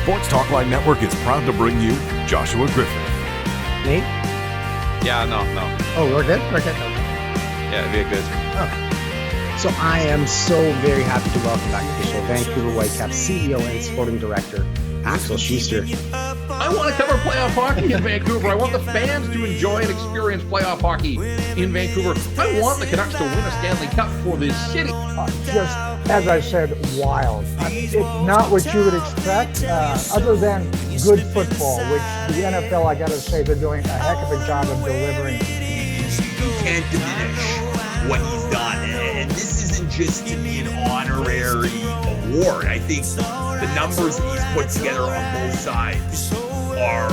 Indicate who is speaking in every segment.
Speaker 1: Sports Talkline Network is proud to bring you Joshua Griffith.
Speaker 2: Nate?
Speaker 3: Yeah, no.
Speaker 2: Oh, we're good? We're good.
Speaker 3: Yeah, we're good.
Speaker 2: Oh. So I am so very happy to welcome back to the show Vancouver Whitecaps CEO and Sporting Director, Axel Schuster.
Speaker 4: I want to cover playoff hockey in Vancouver. I want the fans to enjoy and experience playoff hockey in Vancouver. I want the Canucks to win a Stanley Cup for this city.
Speaker 5: Just, as I said, wild. It's not what you would expect, other than good football, which the NFL, I got to say, they're doing a heck of a job of delivering.
Speaker 6: You can't diminish what he's done. And this isn't just to be an honorary award. I think the numbers that he's put together on both sides are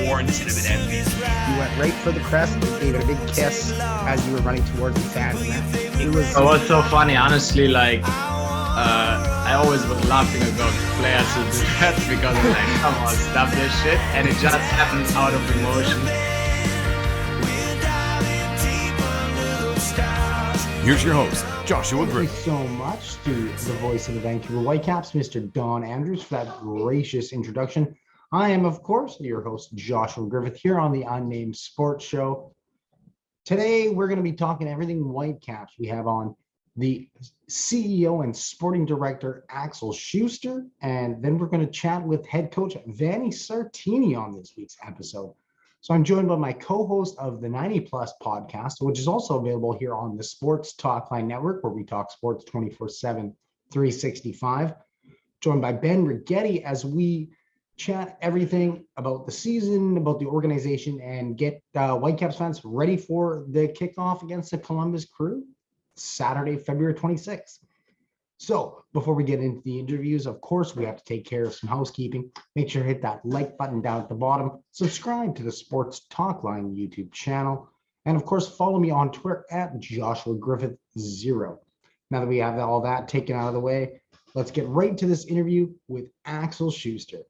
Speaker 6: warranted of an MVP.
Speaker 2: You went right for the crest and gave it a big kiss as you were running towards the fans. It was
Speaker 7: so funny, honestly, I always was laughing about players who do that because I'm like, come on, stop this shit. And it just happens out of emotion.
Speaker 1: Here's your host, Joshua
Speaker 2: Thank you
Speaker 1: Griffith.
Speaker 2: so much to the voice of the Vancouver Whitecaps, Mr. Don Andrews, for that gracious introduction. I am, of course, your host, Joshua Griffith, here on the Unnamed Sports Show. Today, we're going to be talking everything Whitecaps. We have on the CEO and Sporting Director, Axel Schuster, and then we're going to chat with head coach Vanni Sartini on this week's episode. So I'm joined by my co-host of the 90 Plus podcast, which is also available here on the Sports Talkline Network, where we talk sports 24/7, 365. Joined by Ben Righetti as we chat everything about the season, about the organization, and get Whitecaps fans ready for the kickoff against the Columbus Crew, Saturday, February 26th. So before we get into the interviews, of course, we have to take care of some housekeeping. Make sure to hit that like button down at the bottom. Subscribe to the Sports Talkline YouTube channel. And of course, follow me on Twitter at Joshua Griffith 0. Now that we have all that taken out of the way, let's get right to this interview with Axel Schuster.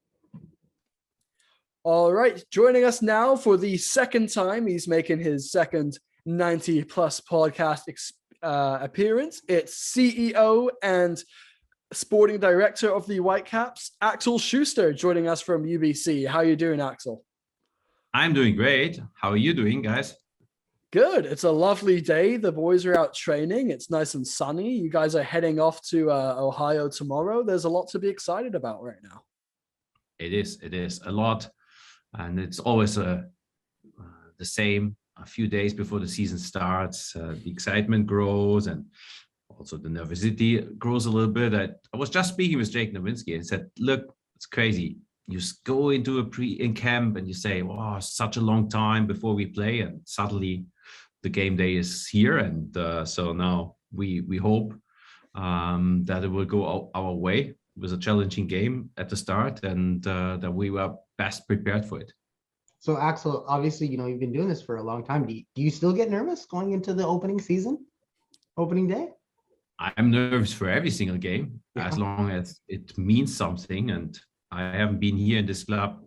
Speaker 8: All right, joining us now for the second time, he's making his second 90 Plus podcast appearance. It's CEO and Sporting Director of the Whitecaps, Axel Schuster, joining us from UBC. How are you doing, Axel?
Speaker 9: I'm doing great. How are you doing, guys?
Speaker 8: Good. It's a lovely day. The boys are out training. It's nice and sunny. You guys are heading off to Ohio tomorrow. There's a lot to be excited about right now.
Speaker 9: It is a lot. And it's always the same. A few days before the season starts, the excitement grows and also the nervosity grows a little bit. I was just speaking with Jake Nowinski and said, look, it's crazy. You go into in camp and you say, wow, such a long time before we play. And suddenly the game day is here. And so now we hope that it will go our way. It was a challenging game at the start and that we were best prepared for it.
Speaker 2: So Axel, obviously, you've been doing this for a long time. Do you still get nervous going into the opening day?
Speaker 9: I'm nervous for every single game, as long as it means something. And I haven't been here in this club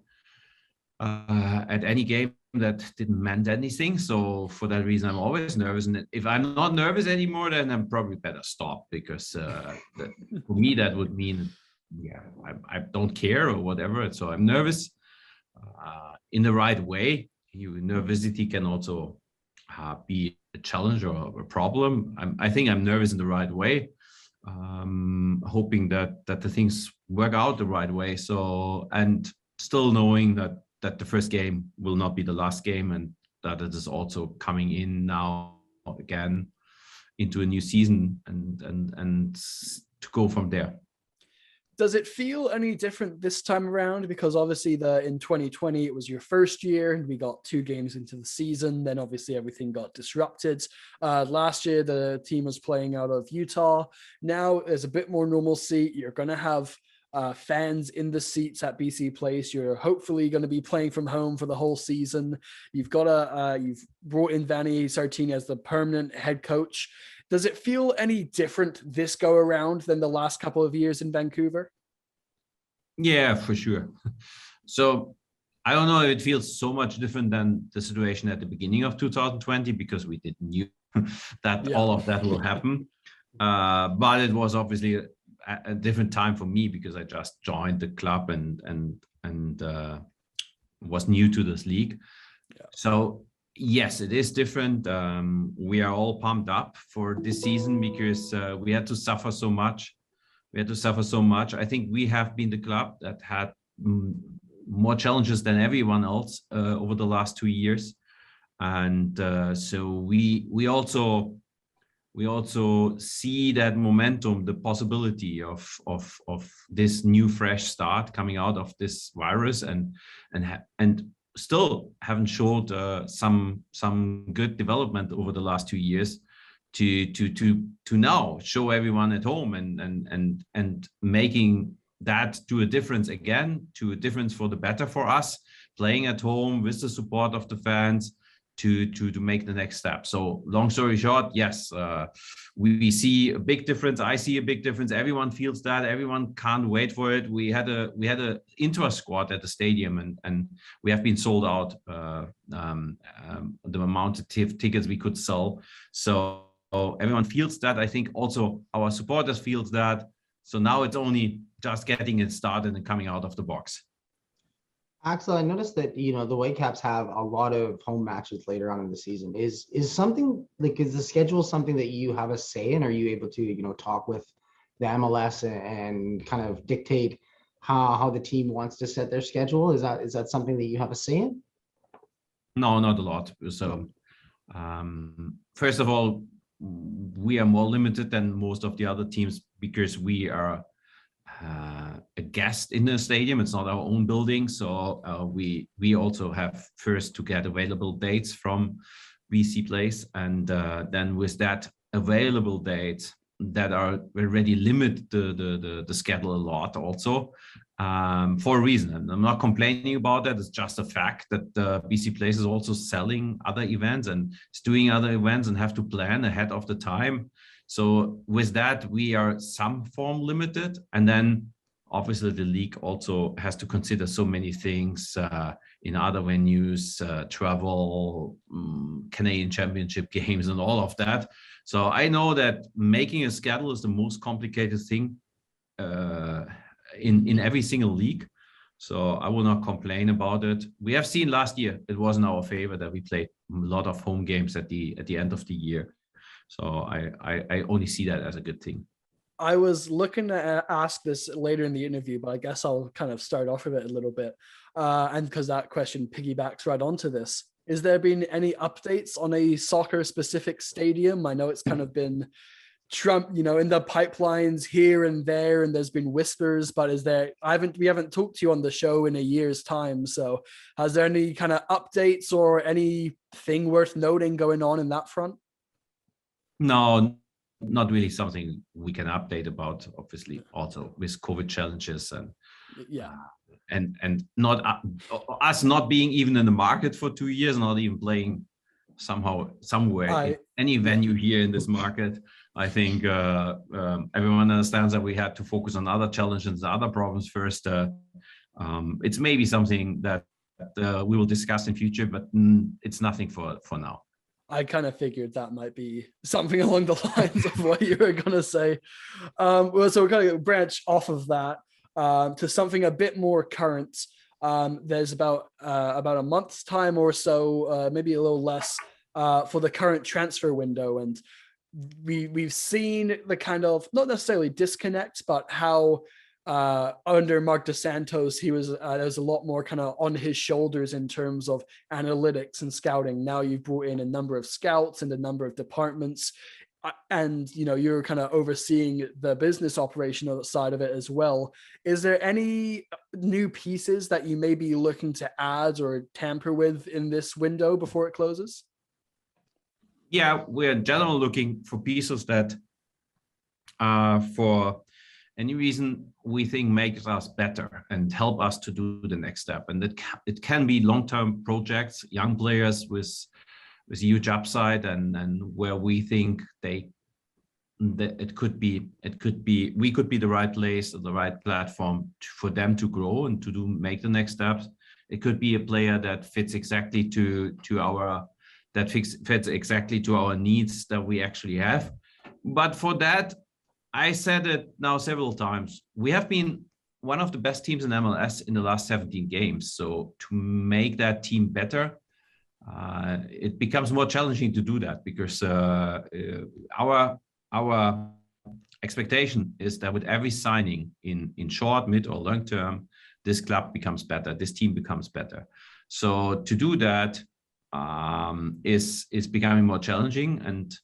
Speaker 9: at any game that didn't mean anything. So for that reason, I'm always nervous. And if I'm not nervous anymore, then I'm probably better stop because for me, that would mean, I don't care or whatever. And so I'm nervous. In the right way. Nervosity can also be a challenge or a problem. I think I'm nervous in the right way, hoping that the things work out the right way. So, and still knowing that the first game will not be the last game and that it is also coming in now again into a new season and to go from there.
Speaker 8: Does it feel any different this time around? Because obviously in 2020, it was your first year and we got 2 games into the season. Then obviously everything got disrupted. Last year, the team was playing out of Utah. Now there's a bit more normalcy. You're going to have fans in the seats at BC Place. You're hopefully going to be playing from home for the whole season. You've brought in Vanni Sartini as the permanent head coach. Does it feel any different this go around than the last couple of years in Vancouver?
Speaker 9: Yeah, for sure. So I don't know if it feels so much different than the situation at the beginning of 2020 because we didn't knew that all of that will happen. But it was obviously a different time for me because I just joined the club and was new to this league. Yeah. So yes, it is different. We are all pumped up for this season because we had to suffer so much. I think we have been the club that had more challenges than everyone else over the last 2 years, and so we also see that momentum, the possibility of this new fresh start coming out of this virus, and still haven't showed some good development over the last 2 years to now show everyone at home and making that to a difference again, to a difference for the better for us, playing at home with the support of the fans to make the next step. So long story short, yes, we see a big difference. I see a big difference. Everyone feels that. Everyone can't wait for it. We had a inter squad at the stadium, and we have been sold out the amount of tickets we could sell. So everyone feels that. I think also our supporters feels that. So now it's only just getting it started and coming out of the box.
Speaker 2: Axel, I noticed that, the Whitecaps have a lot of home matches later on in the season. Is something like, is the schedule something that you have a say in? Are you able to, talk with the MLS and kind of dictate how the team wants to set their schedule? Is that something that you have a say in?
Speaker 9: No, not a lot. So first of all, we are more limited than most of the other teams because we are a guest in the stadium. It's not our own building, so we also have first to get available dates from BC Place, and then with that available dates that are already limit the schedule a lot also, for a reason. And I'm not complaining about that. It's just a fact that BC Place is also selling other events and is doing other events and have to plan ahead of the time. So with that, we are some form limited. And then obviously the league also has to consider so many things in other venues, travel, Canadian Championship games and all of that. So I know that making a schedule is the most complicated thing in every single league. So I will not complain about it. We have seen last year, it wasn't our favor that we played a lot of home games at the end of the year. So I only see that as a good thing.
Speaker 8: I was looking to ask this later in the interview, but I guess I'll kind of start off with it a little bit. And because that question piggybacks right onto this, is there been any updates on a soccer specific stadium? I know it's kind of been Trump, in the pipelines here and there, and there's been whispers, but we haven't talked to you on the show in a year's time. So has there any kind of updates or anything worth noting going on in that front?
Speaker 9: No, not really something we can update about, obviously, also with COVID challenges and not us not being even in the market for 2 years, not even playing somewhere in any venue here in this market. I think everyone understands that we had to focus on other challenges, other problems first. It's maybe something that we will discuss in future, but it's nothing for now.
Speaker 8: I kind of figured that might be something along the lines of what you were going to say. So we're going to branch off of that to something a bit more current. There's about a month's time or so, maybe a little less, for the current transfer window. And we've seen the kind of, not necessarily disconnect, but how under Mark DeSantos, there was a lot more kind of on his shoulders in terms of analytics and scouting. Now you've brought in a number of scouts and a number of departments, and you're kind of overseeing the business operational side of it as well. Is there any new pieces that you may be looking to add or tamper with in this window before it closes?
Speaker 9: Yeah, we're in general looking for pieces that for any reason we think makes us better and help us to do the next step. And it can be long-term projects, young players with huge upside, and where we think we could be the right place or the right platform for them to grow and to make the next steps. It could be a player that fits exactly to our needs that we actually have. But for that, I said it now several times. We have been one of the best teams in MLS in the last 17 games. So to make that team better, it becomes more challenging to do that because our expectation is that with every signing in short, mid, or long term, this club becomes better, this team becomes better. So to do that is becoming more challenging. And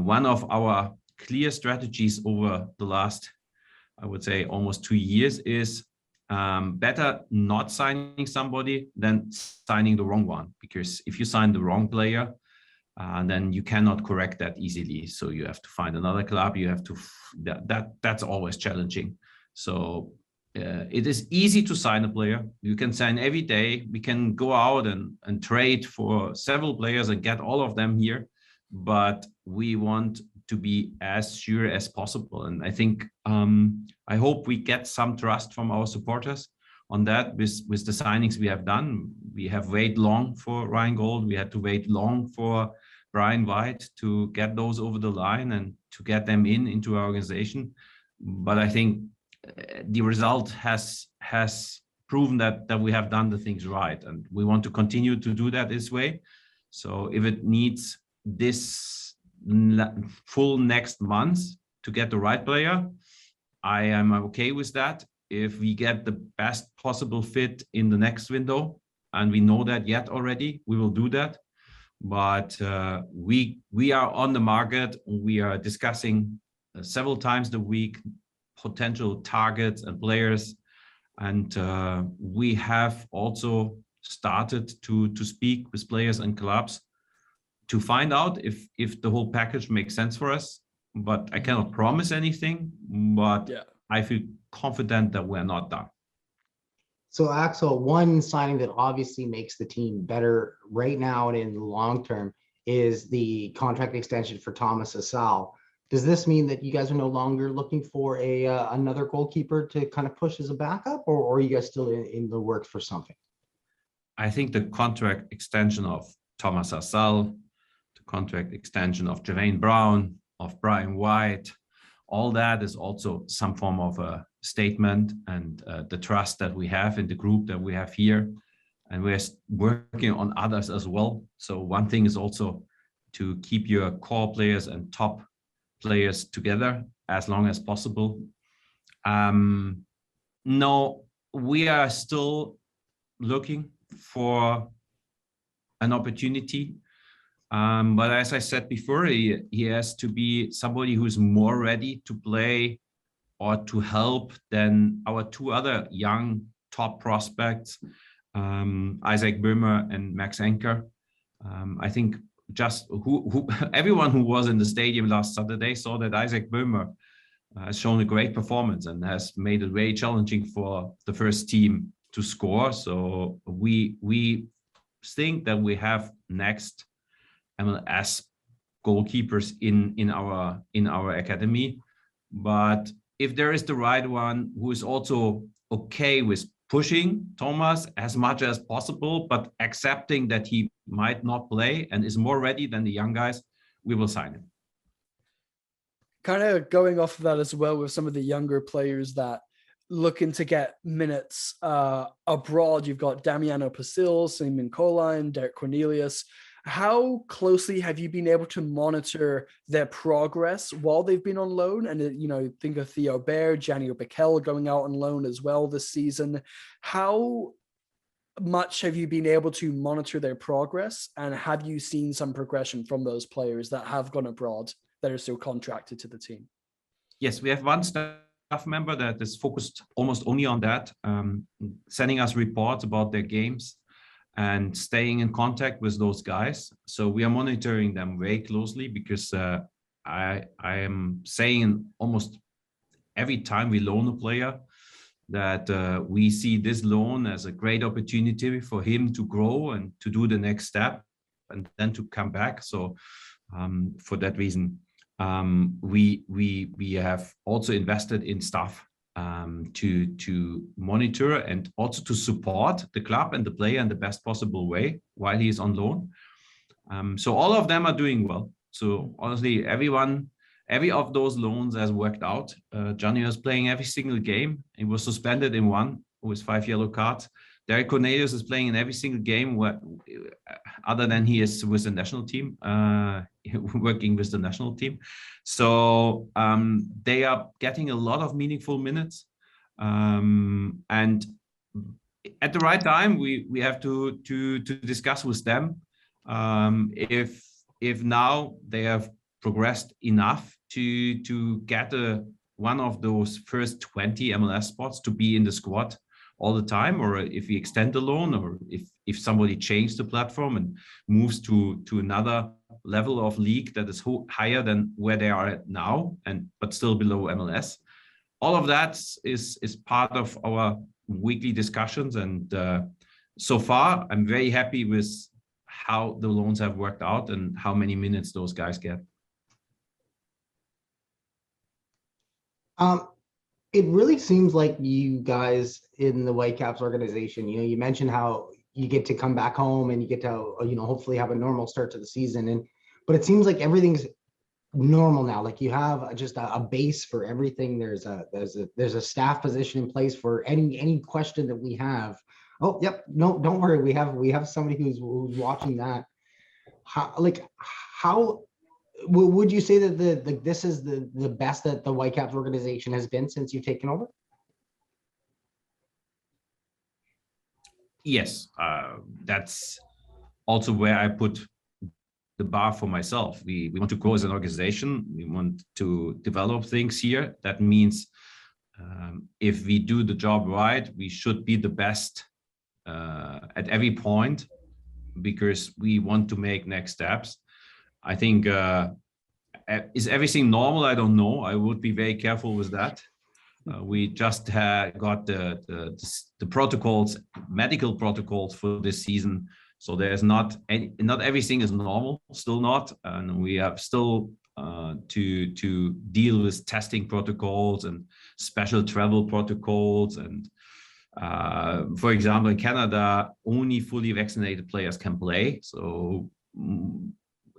Speaker 9: one of our clear strategies over the last, I would say, almost 2 years is better not signing somebody than signing the wrong one. Because if you sign the wrong player, then you cannot correct that easily. So you have to find another club. You have to that's always challenging. So it is easy to sign a player. You can sign every day. We can go out and trade for several players and get all of them here. But we want to be as sure as possible. And I think, I hope we get some trust from our supporters on that with the signings we have done. We have waited long for Ryan Gold. We had to wait long for Brian White to get those over the line and to get them into our organization. But I think the result has proven that we have done the things right. And we want to continue to do that this way. So if it needs this full next month to get the right player, I am okay with that. If we get the best possible fit in the next window, and we know that yet already, we will do that. But we are on the market. We are discussing several times a week potential targets and players, and we have also started to speak with players and clubs to find out if the whole package makes sense for us. But I cannot promise anything, but yeah, I feel confident that we're not done.
Speaker 2: So Axel, one signing that obviously makes the team better right now and in the long term is the contract extension for Thomas Hasal. Does this mean that you guys are no longer looking for another goalkeeper to kind of push as a backup, or are you guys still in the works for something?
Speaker 9: I think the contract extension of Thomas Hasal, the contract extension of Jermaine Brown, of Brian White, all that is also some form of a statement, and the trust that we have in the group that we have here, and we're working on others as well. So one thing is also to keep your core players and top players together as long as possible. No, we are still looking for an opportunity. But as I said before, he has to be somebody who's more ready to play or to help than our two other young top prospects, Isaac Böhmer and Max Anker. I think just everyone who was in the stadium last Saturday saw that Isaac Böhmer has shown a great performance and has made it very challenging for the first team to score. So we think that we have next MLS goalkeepers in our academy. But if there is the right one who is also okay with pushing Thomas as much as possible, but accepting that he might not play and is more ready than the young guys, we will sign him.
Speaker 8: Kind of going off of that as well with some of the younger players that looking to get minutes abroad, you've got Damiano Pasil, Simon Colline, Derek Cornelius. How closely have you been able to monitor their progress while they've been on loan? And, think of Theo Bair, Janio Bikel going out on loan as well this season. How much have you been able to monitor their progress? And have you seen some progression from those players that have gone abroad that are still contracted to the team?
Speaker 9: Yes, we have one staff member that is focused almost only on that, sending us reports about their games and staying in contact with those guys. So we are monitoring them very closely because I am saying almost every time we loan a player that we see this loan as a great opportunity for him to grow and to do the next step and then to come back. So for that reason, we have also invested in staff to monitor and also to support the club and the player in the best possible way while he is on loan. So all of them are doing well. So honestly, every of those loans has worked out. Johnny was playing every single game. He was suspended in one with 5 yellow cards. Derek Cornelius is playing in every single game, other than he is with the national team, working with the national team. So they are getting a lot of meaningful minutes. And at the right time, we have to discuss with them if now they have progressed enough to get one of those first 20 MLS spots to be in the squad all the time, or if we extend the loan, or if somebody changes the platform and moves to another level of league that is higher than where they are at now, but still below MLS. All of that is part of our weekly discussions, and so far I'm very happy with how the loans have worked out and how many minutes those guys get.
Speaker 2: It really seems like you guys in the Whitecaps organization, you mentioned how you get to come back home and you get to, hopefully have a normal start to the season. But it seems like everything's normal now. Like you have just a base for everything. There's a staff position in place for any question that we have. Oh, yep. No, don't worry. We have somebody who's watching that. How would you say that this is the best that the Whitecaps organization has been since you've taken over?
Speaker 9: Yes, that's also where I put the bar for myself. We want to grow as an organization. We want to develop things here. That means if we do the job right, we should be the best at every point, because we want to make next steps. I think, is everything normal? I don't know. I would be very careful with that. We just got the protocols, medical protocols for this season. So there's not everything is normal, still not. And we have still to deal with testing protocols and special travel protocols. And for example, in Canada, only fully vaccinated players can play. So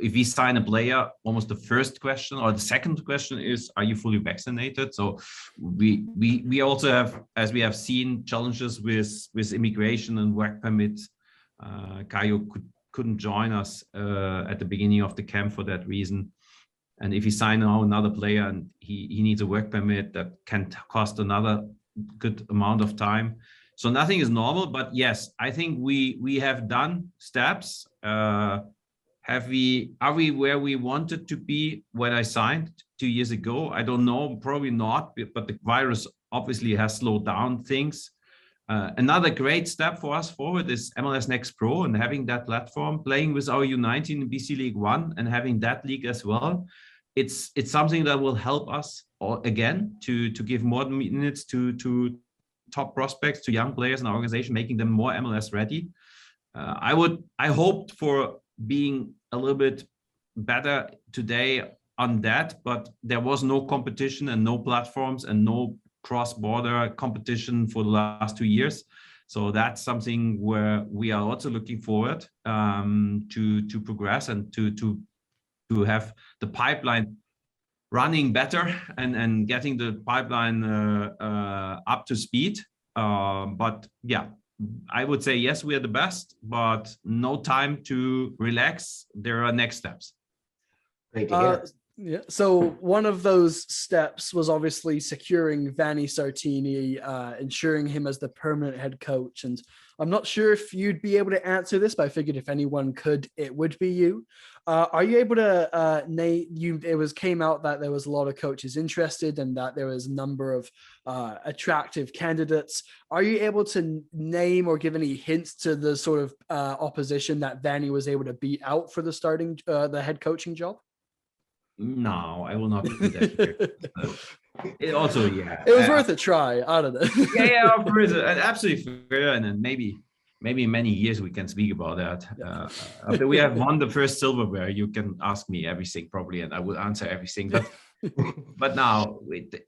Speaker 9: if we sign a player, almost the first question or the second question is, are you fully vaccinated? So we also have, as we have seen, challenges with immigration and work permits. Caio couldn't join us at the beginning of the camp for that reason. And if you sign now another player and he needs a work permit, that can cost another good amount of time. So nothing is normal, but yes, I think we have done steps. Are we where we wanted to be when I signed 2 years ago? I don't know, probably not, but the virus obviously has slowed down things. Another great step for us forward is MLS Next Pro and having that platform, playing with our U19 in BC League One and having that league as well. It's something that will help us again to give more minutes to top prospects, to young players in our organization, making them more MLS ready. I hoped for being a little bit better today on that, but there was no competition and no platforms and no cross-border competition for the last 2 years. So that's something where we are also looking forward to progress and to have the pipeline running better and getting the pipeline up to speed. But yeah, I would say, yes, we are the best, but no time to relax. There are next steps.
Speaker 2: Great to hear.
Speaker 8: Yeah. So one of those steps was obviously securing Vanni Sartini, ensuring him as the permanent head coach. And I'm not sure if you'd be able to answer this, but I figured if anyone could, it would be you. Are you able to name you? Came out that there was a lot of coaches interested and that there was a number of attractive candidates. Are you able to name or give any hints to the sort of opposition that Vanni was able to beat out for the head coaching job?
Speaker 9: No, I will not do that here. It also, yeah.
Speaker 8: It was worth a try. I don't know.
Speaker 9: yeah, of course, absolutely fair. And then maybe in many years we can speak about that. After we have won the first silverware, you can ask me everything probably, and I will answer everything. But now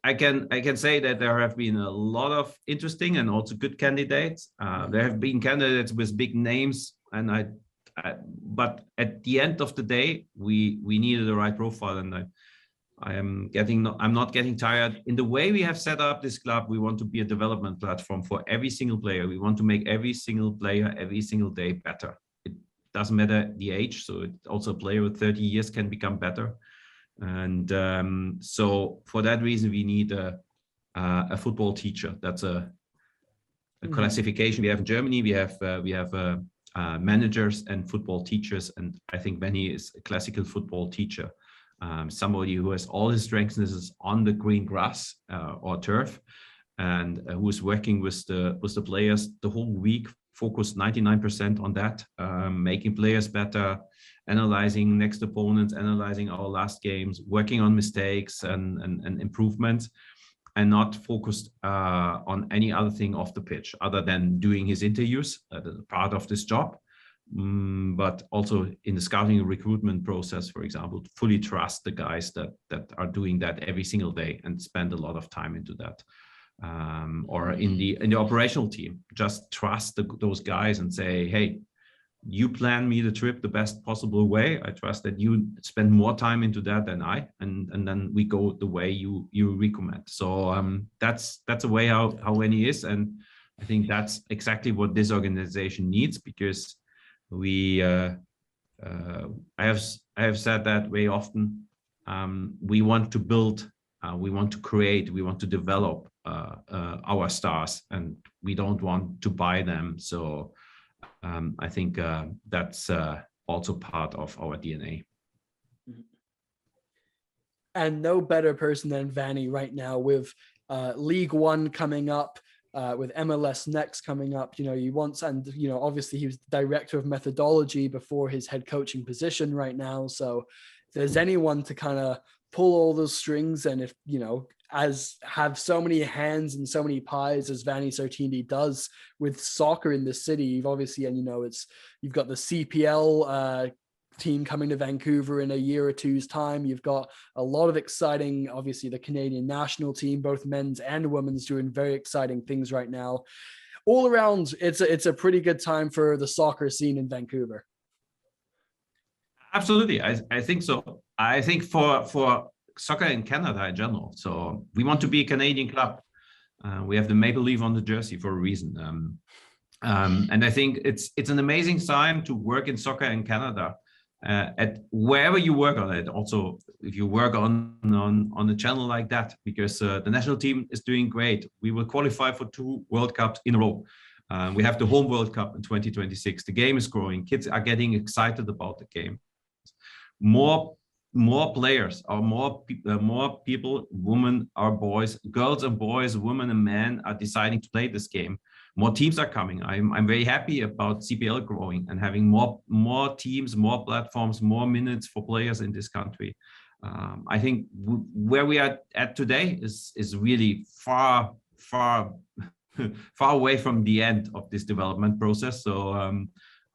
Speaker 9: I can say that there have been a lot of interesting and also good candidates. There have been candidates with big names, and but at the end of the day, we needed the right profile, and I'm not getting tired. In the way we have set up this club, we want to be a development platform for every single player. We want to make every single player every single day better. It doesn't matter the age. So also a player with 30 years can become better. And so for that reason, we need a football teacher. That's a classification we have in Germany. We have managers and football teachers, and I think Vanni is a classical football teacher, somebody who has all his strengths on the green grass or turf, and who is working with the players the whole week, focused 99% on that, making players better, analyzing next opponents, analyzing our last games, working on mistakes and improvements, and not focused on any other thing off the pitch other than doing his interviews, part of this job, but also in the scouting and recruitment process, for example, fully trust the guys that are doing that every single day and spend a lot of time into that. Or in the operational team, just trust those guys and say, hey, you plan me the trip the best possible way. I trust that you spend more time into that than I, and then we go the way you recommend. So that's a way how Vanni is, and I think that's exactly what this organization needs, because I have said that very often. We want to build, we want to create, we want to develop our stars, and we don't want to buy them. So I think that's also part of our DNA.
Speaker 8: And no better person than Vanni right now, with League One coming up, with MLS Next coming up. Obviously he was the director of methodology before his head coaching position right now. So if there's anyone to kind of pull all those strings, and if have so many hands and so many pies as Vanni Sartini does with soccer in the city, you've obviously, and you've got the CPL team coming to Vancouver in a year or two's time. You've got a lot of exciting, obviously the Canadian national team, both men's and women's, doing very exciting things right now. All around, it's a pretty good time for the soccer scene in Vancouver.
Speaker 9: Absolutely, I think so. I think for soccer in Canada in general. So we want to be a Canadian club. We have the maple leaf on the jersey for a reason. And I think it's an amazing time to work in soccer in Canada. At wherever you work on it, also if you work on a channel like that, because the national team is doing great. We will qualify for 2 World Cups in a row. We have the home World Cup in 2026. The game is growing. Kids are getting excited about the game. More players, or more people, women or boys, girls and boys, women and men are deciding to play this game. More teams are coming. I'm very happy about CPL growing and having more teams, more platforms, more minutes for players in this country. I think where we are at today is really far away from the end of this development process. So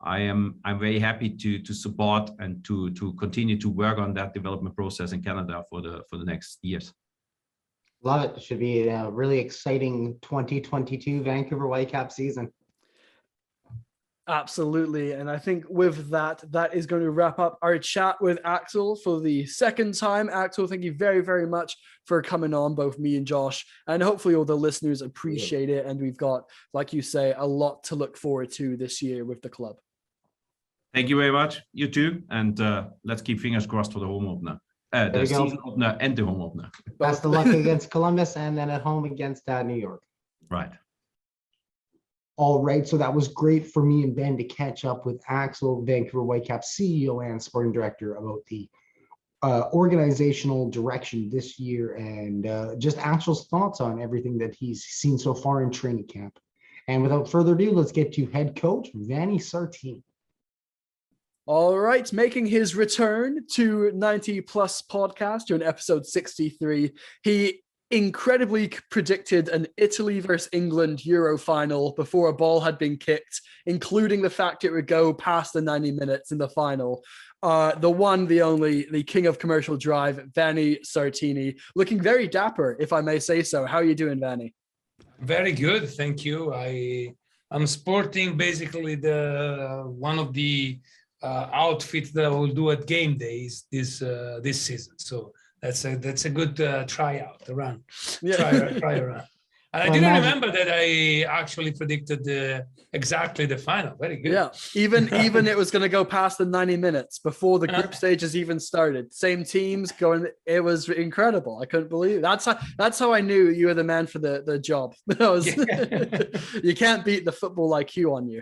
Speaker 9: I'm very happy to support and to continue to work on that development process in Canada for the next years.
Speaker 2: Love it. Should be a really exciting 2022 Vancouver Whitecaps season.
Speaker 8: Absolutely. And I think with that is going to wrap up our chat with Axel for the second time. Axel, thank you very, very much for coming on, both me and Josh. And hopefully all the listeners appreciate it. And we've got, like you say, a lot to look forward to this year with the club.
Speaker 9: Thank you very much. You too. And let's keep fingers crossed for the home opener. The season opener and the home opener.
Speaker 2: Best of luck against Columbus, and then at home against New York.
Speaker 9: Right.
Speaker 2: All right. So that was great for me and Ben to catch up with Axel, Vancouver Whitecaps CEO and sporting director, about the organizational direction this year, and just Axel's thoughts on everything that he's seen so far in training camp. And without further ado, let's get to head coach Vanni Sartini.
Speaker 8: All right, making his return to 90 Plus Podcast during episode 63, he incredibly predicted an Italy versus England Euro final before a ball had been kicked, including the fact it would go past the 90 minutes in the final. The one, the only, the king of commercial drive, Vanni Sartini, looking very dapper, if I may say so. How are you doing, Vanni?
Speaker 10: Very good, thank you. I'm sporting basically one of the outfits that I will do at game days this season. So That's a good tryout, a run.
Speaker 8: Yeah.
Speaker 10: Try a run. And I
Speaker 2: Well,
Speaker 10: didn't
Speaker 2: imagine-
Speaker 10: remember that I actually predicted exactly the final. Very good.
Speaker 8: Yeah, even it was going to go past the 90 minutes before the group stages even started. Same teams going. It was incredible. I couldn't believe it. That's how I knew you were the man for the job. That was, you can't beat the football IQ on you.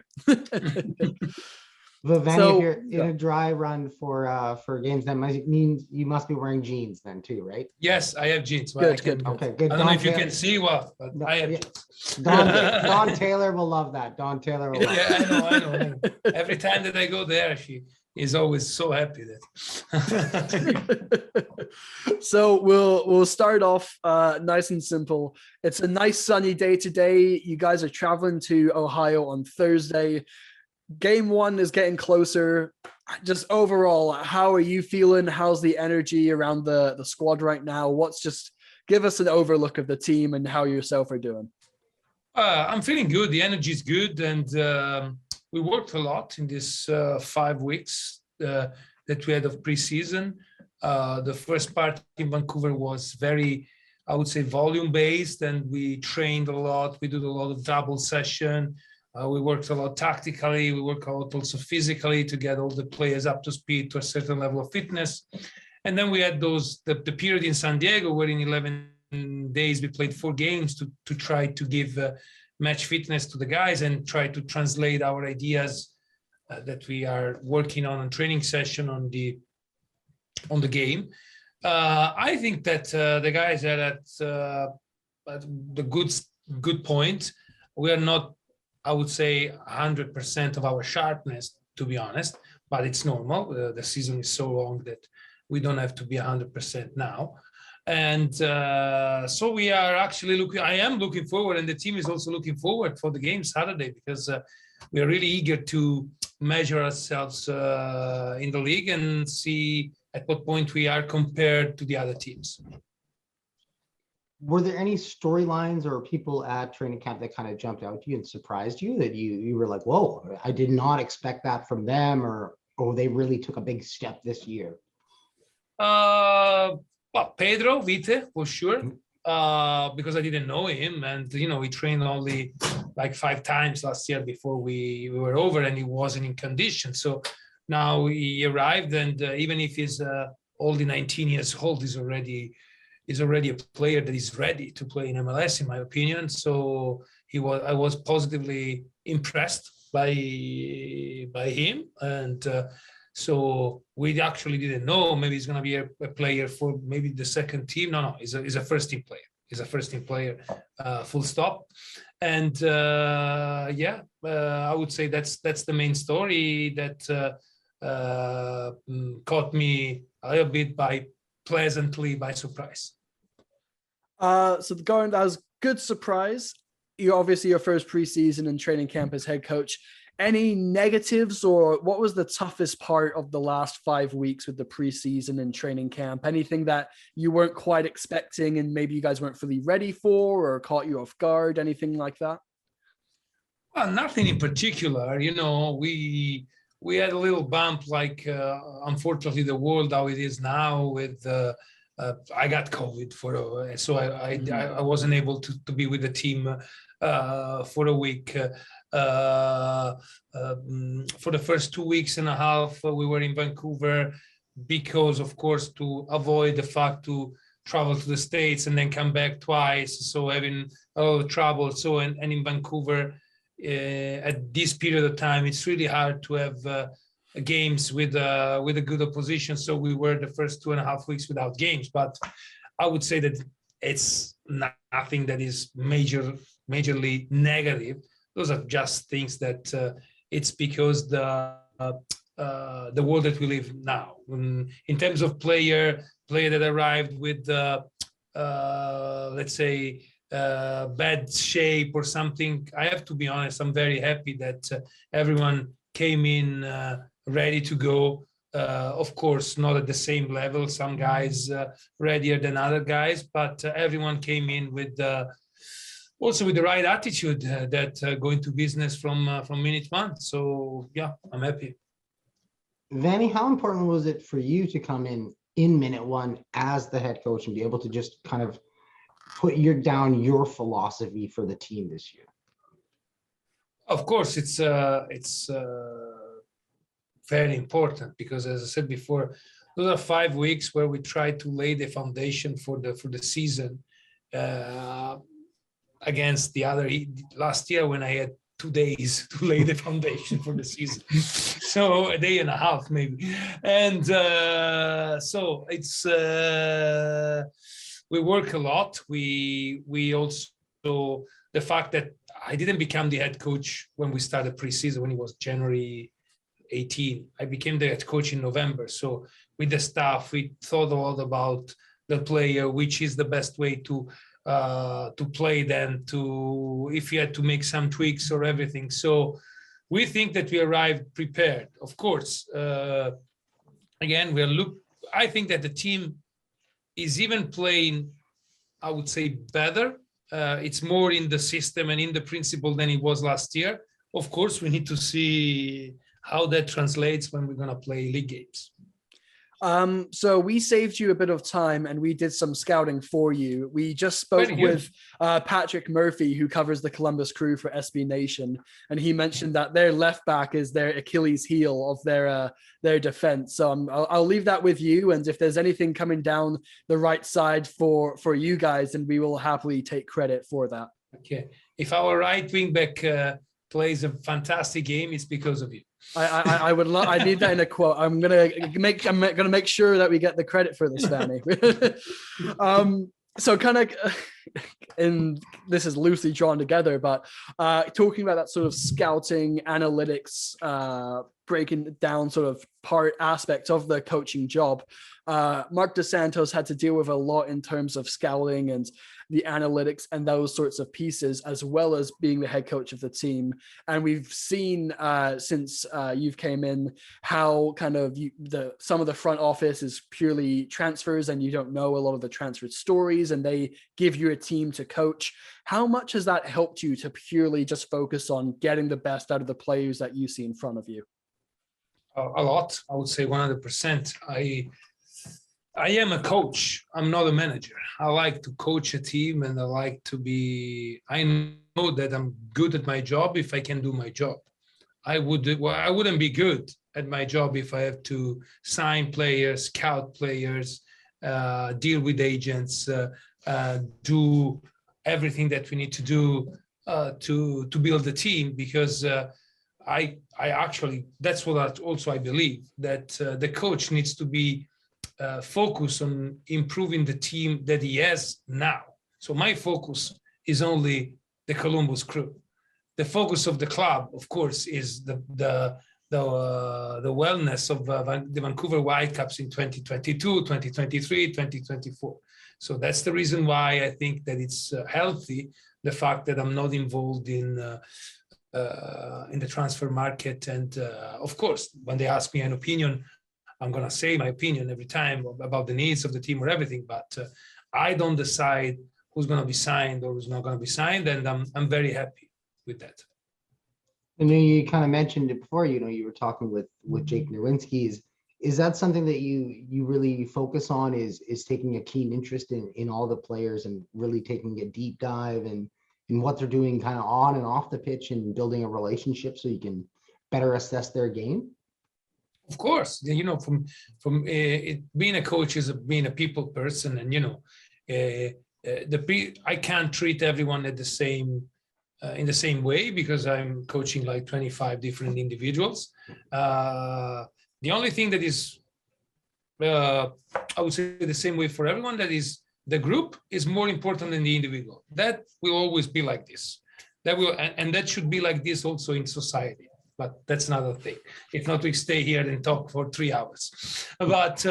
Speaker 2: But Vanni,
Speaker 8: So-
Speaker 2: if you're in a dry run for games, that means you must be wearing jeans then too, right?
Speaker 10: Yes, I have jeans.
Speaker 8: Good,
Speaker 10: I can-
Speaker 8: good.
Speaker 2: Okay, good.
Speaker 10: I don't know
Speaker 2: Don
Speaker 10: if you
Speaker 2: Taylor-
Speaker 10: can see well, but
Speaker 2: No,
Speaker 10: I have.
Speaker 2: yeah. Don Taylor will love that. Don Taylor will love
Speaker 10: Yeah,
Speaker 2: that.
Speaker 10: I know. Every time that I go there, she is always so happy that.
Speaker 8: So we'll start off nice and simple. It's a nice sunny day today. You guys are traveling to Ohio on Thursday. Game one is getting closer. Just overall, how are you feeling? How's the energy around the squad right now? Give us an overlook of the team and how yourself are doing.
Speaker 10: I'm feeling good. The energy is good, and we worked a lot in this 5 weeks that we had of preseason. The first part in Vancouver was very, I would say, volume based, and we trained a lot. We did a lot of double session. We worked a lot tactically. We worked a lot also physically to get all the players up to speed to a certain level of fitness. And then we had the period in San Diego where in 11 days we played 4 games to try to give match fitness to the guys and try to translate our ideas that we are working on training session on the game. I think that the guys are at the good point. We are not, I would say, 100% of our sharpness, to be honest, but it's normal. The season is so long that we don't have to be 100% now. And so we are actually I am looking forward, and the team is also looking forward for the game Saturday, because we are really eager to measure ourselves in the league and see at what point we are compared to the other teams.
Speaker 2: Were there any storylines or people at training camp that kind of jumped out to you and surprised you that you were like, whoa, I did not expect that from them, or they really took a big step this year?
Speaker 10: Well, Pedro Vite, for sure, because I didn't know him, and we trained only like 5 times last year before we were over, and he wasn't in condition. So now he arrived, and even if he's only 19 years old, he's already a player that is ready to play in MLS, in my opinion. So I was positively impressed by him, and so we actually didn't know maybe he's going to be a player for maybe the second team. No, he's a first team player. He's a first team player, full stop. And I would say that's the main story that caught me a little bit pleasantly by surprise.
Speaker 8: So going, that was good surprise. You're obviously your first preseason and training camp as head coach. Any negatives, or what was the toughest part of the last 5 weeks with the preseason and training camp? Anything that you weren't quite expecting and maybe you guys weren't fully ready for, or caught you off guard? Anything like that?
Speaker 10: Well, nothing in particular. We had a little bump, like unfortunately the world how it is now with I got COVID so I wasn't able to be with the team for a week. For the first 2.5 weeks, we were in Vancouver because, of course, to avoid the fact to travel to the States and then come back twice. So having a lot of trouble. So, and in Vancouver, at this period of time, it's really hard to have games with a good opposition. So we were the first 2.5 weeks without games. But I would say that it's nothing that is majorly negative. Those are just things that it's because the world that we live now. In terms of player that arrived with let's say bad shape or something, I have to be honest, I'm very happy that everyone came in ready to go. Of course, not at the same level. Some guys readier than other guys, but everyone came in with also with the right attitude that go into business from minute one. So yeah, I'm happy.
Speaker 2: Vanni, how important was it for you to come in in minute one as the head coach and be able to just kind of put down your philosophy for the team this year?
Speaker 10: Of course, it's very important because, as I said before, those are 5 weeks where we try to lay the foundation for the season. Against the other last year when I had 2 days to lay the foundation for the season, so a day and a half maybe, and so it's we work a lot. We also, the fact that I didn't become the head coach when we started preseason, when it was January 18. I became the head coach in November. So with the staff, we thought a lot about the player, which is the best way to play them, to if you had to make some tweaks or everything. So we think that we arrived prepared. Of course, again, I think that the team is even playing, I would say, better. It's more in the system and in the principle than it was last year. Of course, we need to see how that translates when we're going to play league games.
Speaker 8: So we saved you a bit of time and we did some scouting for you. We just spoke with Patrick Murphy, who covers the Columbus Crew for SB Nation, and he mentioned that their left back is their Achilles heel of their defense. So I'll leave that with you, and if there's anything coming down the right side for you guys, then we will happily take credit for that.
Speaker 10: Okay. If our right wing back plays a fantastic game, it's because of you.
Speaker 8: I would love. I need that in a quote. I'm gonna make sure that we get the credit for this, Vanni. So kind of, and this is loosely drawn together, but talking about that sort of scouting, analytics, breaking down sort of aspects of the coaching job. Mark DeSantos had to deal with a lot in terms of scouting and the analytics and those sorts of pieces, as well as being the head coach of the team. And we've seen since you've came in how kind of some of the front office is purely transfers and you don't know a lot of the transfer stories, and they give you a team to coach. How much has that helped you to purely just focus on getting the best out of the players that you see in front of you?
Speaker 10: A lot, I would say 100%. I am a coach. I'm not a manager. I like to coach a team, and I know that I'm good at my job if I can do my job. I wouldn't be good at my job if I have to sign players, scout players, deal with agents, do everything that we need to do to build the team, because I actually, that's what I believe, that the coach needs to be focused on improving the team that he has now. So my focus is only the Columbus Crew. The focus of the club, of course, is the wellness of the Vancouver Whitecaps in 2022, 2023, 2024. So that's the reason why I think that it's healthy, the fact that I'm not involved in the transfer market. And of course, when they ask me an opinion, I'm going to say my opinion every time about the needs of the team or everything, but I don't decide who's going to be signed or who's not going to be signed, and I'm very happy with that.
Speaker 2: And then you kind of mentioned it before, you were talking with Jake Nowinski. Is that something that you really focus on, is taking a keen interest in all the players and really taking a deep dive in what they're doing kind of on and off the pitch and building a relationship so you can better assess their game?
Speaker 10: Of course, from being a coach is being a people person, and I can't treat everyone at the same in the same way, because I'm coaching like 25 different individuals. The only thing that is, I would say, the same way for everyone, that is the group is more important than the individual. That will always be like this. And that should be like this also in society. But that's another thing. If not, we stay here and talk for 3 hours. But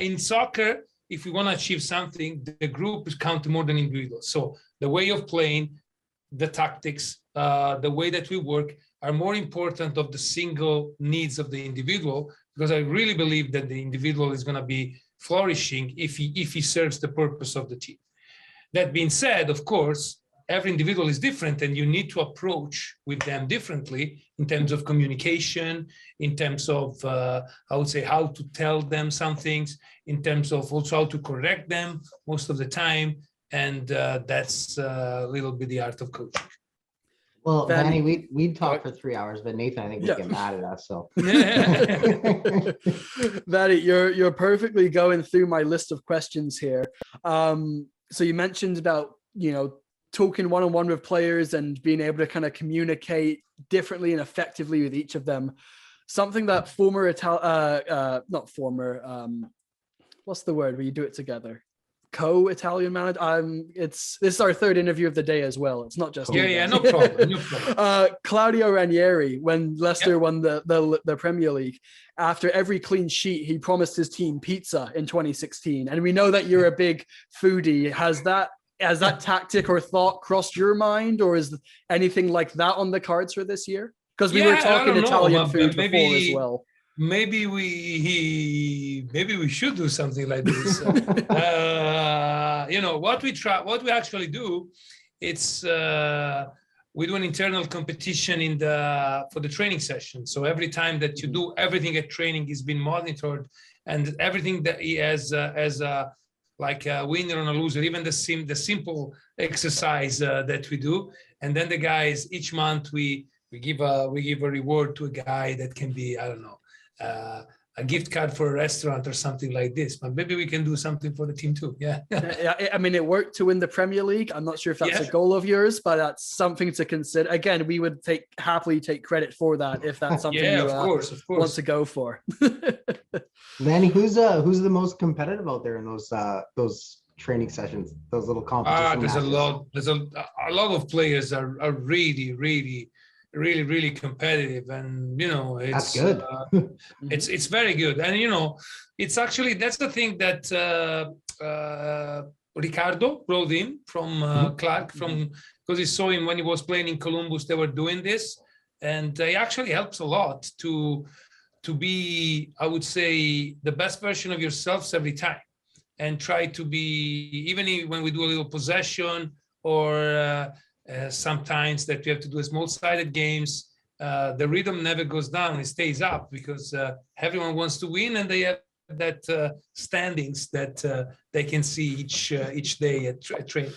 Speaker 10: in soccer, if we want to achieve something, the group counts more than individuals. So the way of playing, the tactics, the way that we work are more important of the single needs of the individual, because I really believe that the individual is going to be flourishing if he serves the purpose of the team. That being said, of course, every individual is different, and you need to approach with them differently in terms of communication, in terms of, I would say, how to tell them some things, in terms of also how to correct them most of the time. And that's a little bit the art of coaching.
Speaker 2: Well, Vanni, we'd talk for 3 hours, but Nathan, I think, would get mad at us. So,
Speaker 8: Vanni, you're perfectly going through my list of questions here. So you mentioned about, talking one-on-one with players and being able to kind of communicate differently and effectively with each of them. Something that what's the word where you do it together? Co-Italian manager. This is our third interview of the day as well. It's not just
Speaker 10: no problem.
Speaker 8: Claudio Ranieri, when Leicester won the Premier League, after every clean sheet, he promised his team pizza in 2016. And we know that you're a big foodie. Has that tactic or thought crossed your mind, or is anything like that on the cards for this year? Because we were talking Italian food before as well.
Speaker 10: Maybe we should do something like this. What we actually do, it's we do an internal competition for the training session. So every time that you do, everything at training is being monitored, and everything that he has like a winner and a loser, even the simple exercise that we do. And then the guys, each month we give a reward to a guy that can be, I don't know, a gift card for a restaurant or something like this. But maybe we can do something for the team too. Yeah.
Speaker 8: I mean, it worked to win the Premier League. I'm not sure if that's a goal of yours, but that's something to consider. Again, we would happily take credit for that if that's something you
Speaker 10: of course.
Speaker 8: want to go for.
Speaker 2: Vanni, who's the most competitive out there in those training sessions, those little competition
Speaker 10: there's
Speaker 2: matches?
Speaker 10: There's a lot of players are really competitive, and it's
Speaker 2: that's good.
Speaker 10: It's very good, and it's actually, that's the thing that Ricardo brought in from Clark, because he saw him when he was playing in Columbus. They were doing this, and it actually helps a lot to be, I would say, the best version of yourselves every time, and try to be, even when we do a little possession or sometimes that we have to do small-sided games, the rhythm never goes down, it stays up, because everyone wants to win, and they have that standings that they can see each day at training.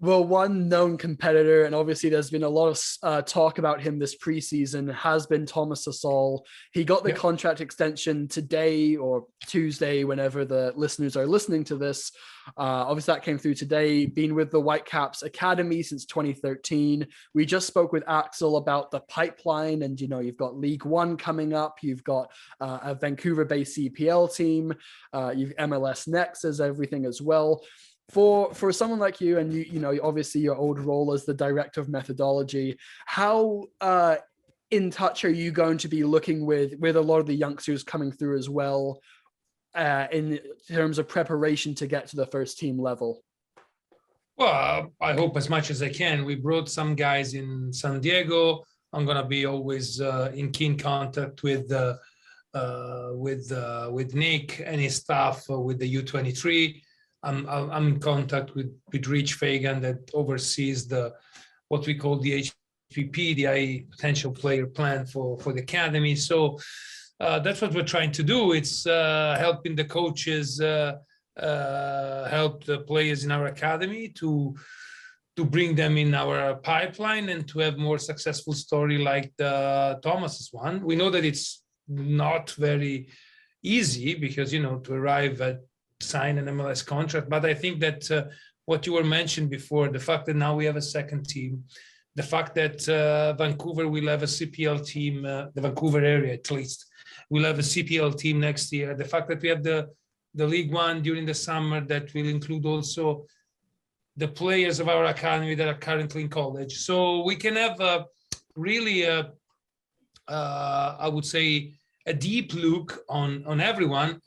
Speaker 8: Well, one known competitor, and obviously there's been a lot of talk about him this preseason, has been Thomas Hasal. He got the contract extension today or Tuesday, whenever the listeners are listening to this. Obviously that came through today. Been with the Whitecaps Academy since 2013. We just spoke with Axel about the pipeline, and you've got League One coming up. You've got a Vancouver-based CPL team. You've MLS Next as everything as well. For someone like you, and obviously your old role as the director of methodology, how in touch are you going to be looking with a lot of the youngsters coming through as well, in terms of preparation to get to the first team level?
Speaker 10: Well, I hope as much as I can. We brought some guys in San Diego. I'm gonna be always in keen contact with Nick and his staff with the U23. I'm in contact with Rich Fagan, that oversees what we call the HPP, the High Potential Player Plan for the academy. So that's what we're trying to do. It's helping the coaches help the players in our academy to bring them in our pipeline, and to have more successful story like the Thomas's one. We know that it's not very easy, because to arrive at sign an MLS contract. But I think that what you were mentioned before, the fact that now we have a second team, the fact that Vancouver will have a CPL team, the Vancouver area at least, will have a CPL team next year, the fact that we have the League One during the summer that will include also the players of our academy that are currently in college. So we can have really, I would say, a deep look on everyone.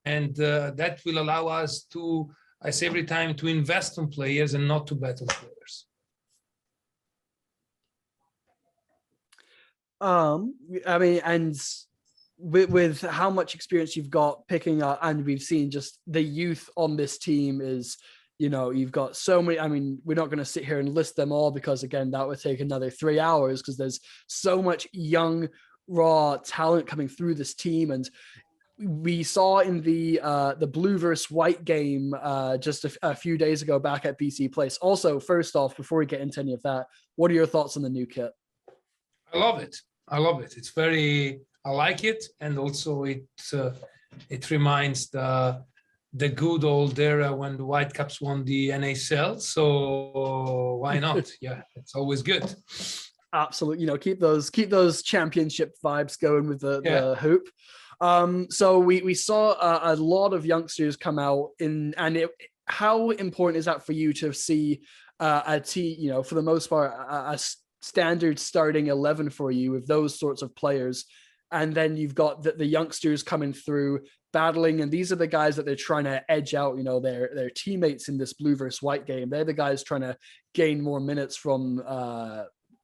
Speaker 10: And that will allow us to, I say every time, to invest on players and not to bet on players.
Speaker 8: I mean, and with how much experience you've got picking up, and we've seen just the youth on this team is you know, you've got so many. I mean, we're not going to sit here and list them all because, again, that would take another 3 hours because there's so much young, raw talent coming through this team. And we saw in the blue versus white game just a few days ago back at BC Place. Also, first off, before we get into any of that, what are your thoughts on the new kit?
Speaker 10: I love it. I love it. It's very, I like it. And also it reminds the good old era when the Whitecaps won the NASL. So why not? Yeah, it's always good.
Speaker 8: Absolutely. You know, keep those championship vibes going with the hoop. So we saw a lot of youngsters come out how important is that for you to see a team, you know, for the most part, a standard starting 11 for you with those sorts of players. And then you've got the youngsters coming through battling. And these are the guys that they're trying to edge out, you know, their teammates in this blue versus white game. They're the guys trying to gain more minutes from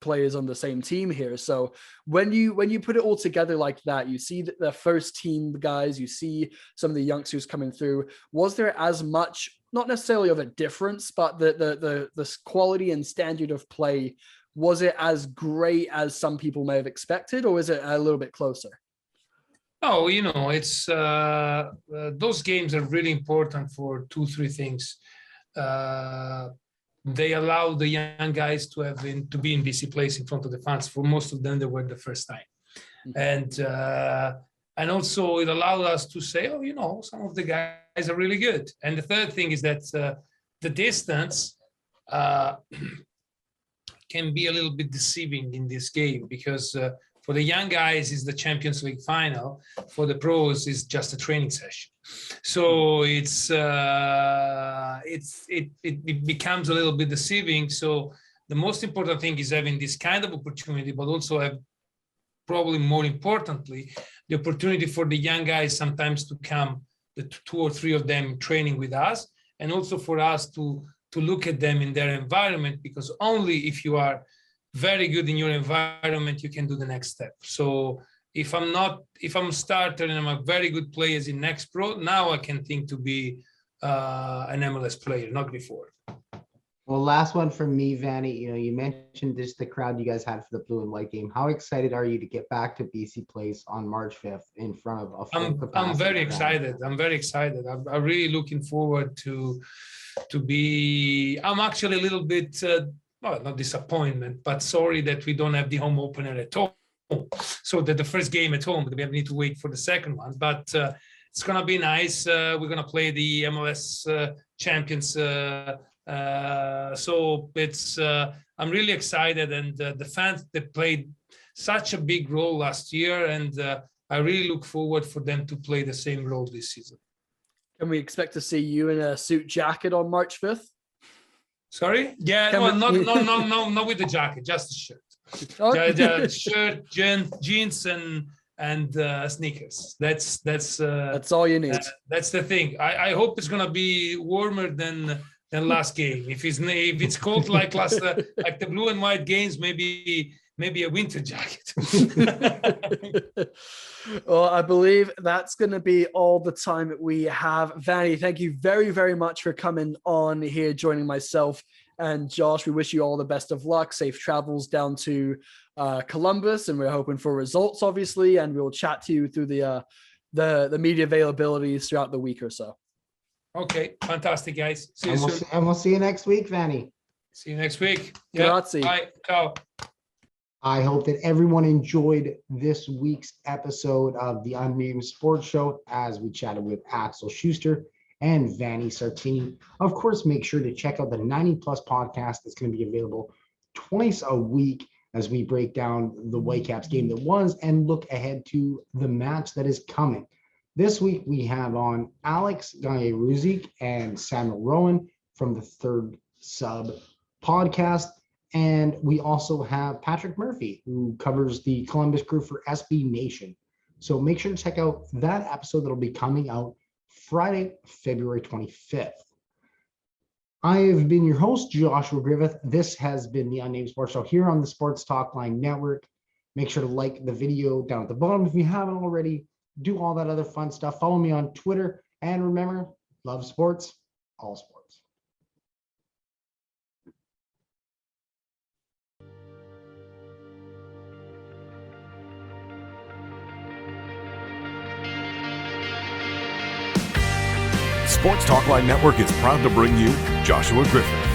Speaker 8: players on the same team here. So when you put it all together like that, you see the first team guys, you see some of the youngsters coming through. Was there as much, not necessarily of a difference, but the quality and standard of play, was it as great as some people may have expected, or is it a little bit closer?
Speaker 10: Oh, you know, it's those games are really important for 2-3 things. They allow the young guys to be in BC Place in front of the fans. For most of them, they were the first time, and also it allowed us to say, oh, you know, some of the guys are really good. And the third thing is that the distance can be a little bit deceiving in this game because for the young guys is the Champions League final. For the pros is just a training session. So it becomes a little bit deceiving. So the most important thing is having this kind of opportunity, but also have probably more importantly, the opportunity for the young guys sometimes to come, the 2 or 3 of them training with us, and also for us to look at them in their environment, because only if you are very good in your environment, you can do the next step. So if I'm a starter and I'm a very good player in next pro, now I can think to be an MLS player, not before.
Speaker 2: Well, last one from me, Vanni. You know, you mentioned this, the crowd you guys had for the blue and white game. How excited are you to get back to BC Place on March 5th in front of a full capacity?
Speaker 10: I'm very excited. I'm very excited. I'm really looking forward to be. I'm actually a little bit, well, not disappointment, but sorry that we don't have the home opener at home. So that the first game at home, we need to wait for the second one. But it's gonna be nice. We're gonna play the MLS champions. So it's I'm really excited, and the fans that played such a big role last year, and I really look forward for them to play the same role this season.
Speaker 8: Can we expect to see you in a suit jacket on March 5th?
Speaker 10: Sorry? Yeah, not with the jacket, just the shirt. Shirt, jeans, and sneakers. That's
Speaker 8: all you need.
Speaker 10: That's the thing. I hope it's gonna be warmer than last game. If it's cold like like the blue and white games, maybe a winter jacket.
Speaker 8: Well, I believe that's going to be all the time that we have. Vanni, thank you very, very much for coming on here, joining myself and Josh. We wish you all the best of luck, safe travels down to Columbus, and we're hoping for results, obviously, and we'll chat to you through the media availabilities throughout the week or so.
Speaker 10: Okay, fantastic, guys. See you soon.
Speaker 2: And we'll see you next week, Vanni.
Speaker 10: See you next week.
Speaker 8: Grazie.
Speaker 10: Bye. Ciao.
Speaker 2: I hope that everyone enjoyed this week's episode of the Unnamed Sports Show as we chatted with Axel Schuster and Vanni Sartini. Of course, make sure to check out the 90 Plus podcast that's going to be available twice a week as we break down the Whitecaps game that was and look ahead to the match that is coming. This week, we have on Alex Gaye-Ruzik and Samuel Rowan from the Third Sub podcast. And we also have Patrick Murphy, who covers the Columbus Crew for SB Nation. So make sure to check out that episode that'll be coming out Friday, February 25th. I have been your host, Joshua Griffith. This has been the Unnamed Sports Show here on the Sports Talk Line Network. Make sure to like the video down at the bottom if you haven't already. Do all that other fun stuff. Follow me on Twitter. And remember, love sports, all sports.
Speaker 1: Sports Talk Line Network is proud to bring you Joshua Griffith.